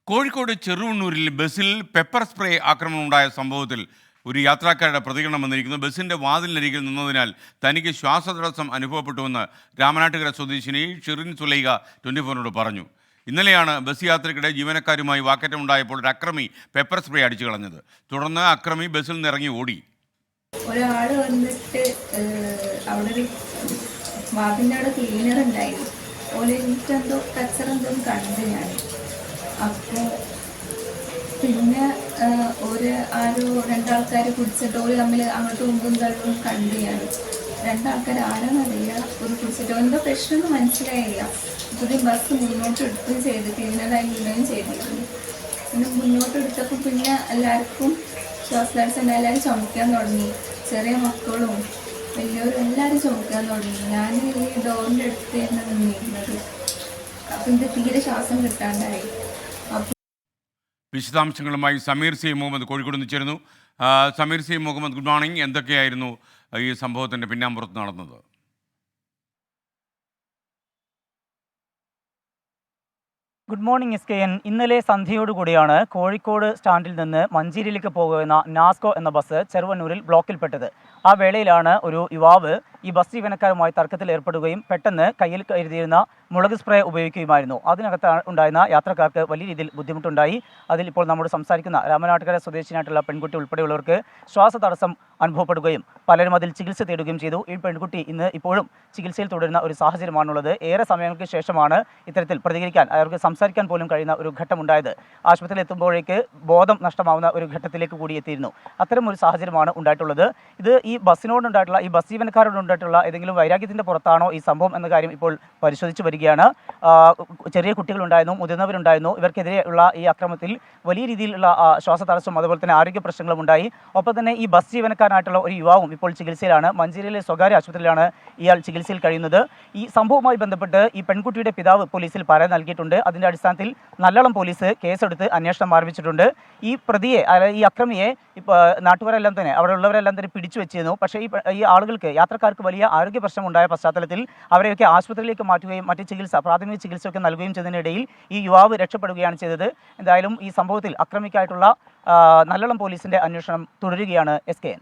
കോഴിക്കോട് ചെറുവണ്ണൂരിൽ ബസ്സിൽ pepper spray ആക്രമണമുണ്ടായ സംഭവത്തിൽ ഒരു യാത്രക്കാരുടെ പ്രതികരണം വന്നിരിക്കുന്നു. ബസ്സിൻ്റെ വാതിലിനരികിൽ നിന്നതിനാൽ തനിക്ക് ശ്വാസതടസ്സം അനുഭവപ്പെട്ടുവെന്ന് രാമനാട്ടുകര സ്വദേശിനി ഷിറിൻ സുലൈഖ 24 പറഞ്ഞു. ഇന്നലെയാണ് ബസ് യാത്രയ്ക്കിടെ ജീവനക്കാരുമായി വാക്കേറ്റമുണ്ടായപ്പോൾ ഒരു അക്രമി പെപ്പർ സ്പ്രേ അടിച്ചു കളഞ്ഞത്. തുടർന്ന് അക്രമി ബസ്സിൽ നിന്ന് ഇറങ്ങി ഓടി. ഒരാൾ വന്നിട്ട് അവിടെ ഒരു വാതിൻ്റെ അവിടെ ക്ലീനർ ഉണ്ടായിരുന്നു. ഓലെ എനിക്കെന്തോ കച്ചറെന്തോ കണ്ടു ഞാൻ. അപ്പോൾ പിന്നെ രണ്ടാൾക്കാർ കുടിച്ചിട്ട് ഒരു തമ്മിൽ അങ്ങോട്ടും ഇങ്ങോട്ടും തള്ളും കണ്ടു ഞാൻ. രണ്ടാൾക്കാർ ആരാന്നറിയില്ല, ഒരു കുടിച്ചിട്ട് എന്തോ പ്രശ്നമൊന്നും മനസ്സിലായില്ല. പുതിയ ബസ് മുന്നോട്ട് എടുക്കുകയും ചെയ്ത് ക്ലീനറായി ഇടുകയും ചെയ്തിട്ടുണ്ട്. പിന്നെ മുന്നോട്ട് എടുത്തപ്പോൾ പിന്നെ എല്ലാവർക്കും ശ്വാസതടസ്സം, എല്ലാവരും ചുമക്കാൻ തുടങ്ങി. ചെറിയ മക്കളും വലിയവരും എല്ലാവരും ചുമക്കാൻ തുടങ്ങി. ഞാൻ ഈ ഡോറിൻ്റെ അടുത്ത് തന്നെ നിന്നിരുന്നത്. അപ്പം ഇത് തീരെ ശ്വാസം കിട്ടാണ്ടായി. വിശദാംശങ്ങളുമായി സമീർ സി മുഹമ്മദ് കോഴിക്കോട് നിന്ന് ചേരുന്നു. Sameer C Muhammad, good morning. എന്തൊക്കെയായിരുന്നു ഈ സംഭവത്തിൻ്റെ പിന്നാമ്പുറത്ത് നടന്നത്? Good morning SKN. ഇന്നലെ സന്ധ്യയോടുകൂടിയാണ് കോഴിക്കോട് സ്റ്റാൻഡിൽ നിന്ന് മഞ്ചേരിയിലേക്ക് പോകുന്ന നാസ്കോ എന്ന ബസ് ചെറുവണ്ണൂരിൽ ബ്ലോക്കിൽപ്പെട്ടത്. ആ വേളയിലാണ് ഒരു യുവാവ് ഈ ബസ് ജീവനക്കാരുമായി തർക്കത്തിൽ ഏർപ്പെടുകയും പെട്ടെന്ന് കയ്യിൽ കരുതിയിരുന്ന മുളക് സ്പ്രേ ഉപയോഗിക്കുകയുമായിരുന്നു. അതിനകത്ത് ഉണ്ടായിരുന്ന യാത്രക്കാർക്ക് വലിയ രീതിയിൽ ബുദ്ധിമുട്ടുണ്ടായി. അതിൽ ഇപ്പോൾ നമ്മോട് സംസാരിക്കുന്ന രാമനാട്ടുകര സ്വദേശിനായിട്ടുള്ള പെൺകുട്ടി ഉൾപ്പെടെയുള്ളവർക്ക് ശ്വാസതടസ്സം അനുഭവപ്പെടുകയും പലരും അതിൽ ചികിത്സ തേടുകയും ചെയ്തു. ഈ പെൺകുട്ടി ഇപ്പോഴും ചികിത്സയിൽ തുടരുന്ന ഒരു സാഹചര്യമാണുള്ളത്. ഏറെ സമയങ്ങൾക്ക് ശേഷമാണ് ഇത്തരത്തിൽ പ്രതികരിക്കാൻ, അവർക്ക് സംസാരിക്കാൻ പോലും കഴിയുന്ന ഒരു ഘട്ടമുണ്ടായത്. ആശുപത്രിയിൽ എത്തുമ്പോഴേക്ക് ബോധം നഷ്ടമാവുന്ന ഒരു ഘട്ടത്തിലേക്ക് കൂടി എത്തിയിരുന്നു. അത്തരം ഒരു സാഹചര്യമാണ് ഉണ്ടായിട്ടുള്ളത്. ഇത് ഈ ബസ്സിനോടുണ്ടായിട്ടുള്ള, ഈ ബസ് ജീവനക്കാരോടുണ്ടായിട്ടുള്ള ഏതെങ്കിലും വൈരാഗ്യത്തിൻ്റെ പുറത്താണോ ഈ സംഭവം എന്ന കാര്യം ഇപ്പോൾ പരിശോധിച്ച് വരികയാണ്. ചെറിയ കുട്ടികളുണ്ടായിരുന്നു, മുതിർന്നവരുണ്ടായിരുന്നു. ഇവർക്കെതിരെയുള്ള ഈ അക്രമത്തിൽ വലിയ രീതിയിലുള്ള ശ്വാസതടസ്സവും അതുപോലെ തന്നെ ആരോഗ്യ പ്രശ്നങ്ങളും ഉണ്ടായി. ഒപ്പം തന്നെ ഈ ബസ് ജീവനക്കാരനായിട്ടുള്ള ഒരു യുവാവും ഇപ്പോൾ ചികിത്സയിലാണ്. മഞ്ചേരിയിലെ സ്വകാര്യ ആശുപത്രിയിലാണ് ഇയാൾ ചികിത്സയിൽ കഴിയുന്നത്. ഈ സംഭവവുമായി ബന്ധപ്പെട്ട് ഈ പെൺകുട്ടിയുടെ പിതാവ് പോലീസിൽ പരാതി നൽകിയിട്ടുണ്ട്. അതിൻ്റെ അടിസ്ഥാനത്തിൽ നല്ലളം പോലീസ് കേസെടുത്ത് അന്വേഷണം ആരംഭിച്ചിട്ടുണ്ട്. ഈ പ്രതിയെ, ഈ അക്രമിയെ നാട്ടുകാരെല്ലാം തന്നെ, അവിടെ ഉള്ളവരെല്ലാം തന്നെ പിടിച്ചു വെച്ചിരുന്നു. പക്ഷേ ഈ ആളുകൾക്ക്, യാത്രക്കാർക്ക് വലിയ ആരോഗ്യ പ്രശ്നമുണ്ടായ പശ്ചാത്തലത്തിൽ അവരെയൊക്കെ ആശുപത്രിയിലേക്ക് മാറ്റുകയും മറ്റ് പ്രാഥമിക ചികിത്സയൊക്കെ നൽകുകയും ചെയ്തതിനിടയിൽ ഈ യുവാവ് രക്ഷപ്പെടുകയാണ് ചെയ്തത്. എന്തായാലും ഈ സംഭവത്തിൽ അക്രമിക്കായിട്ടുള്ള നല്ലളം പോലീസിൻ്റെ അന്വേഷണം തുടരുകയാണ് SKN.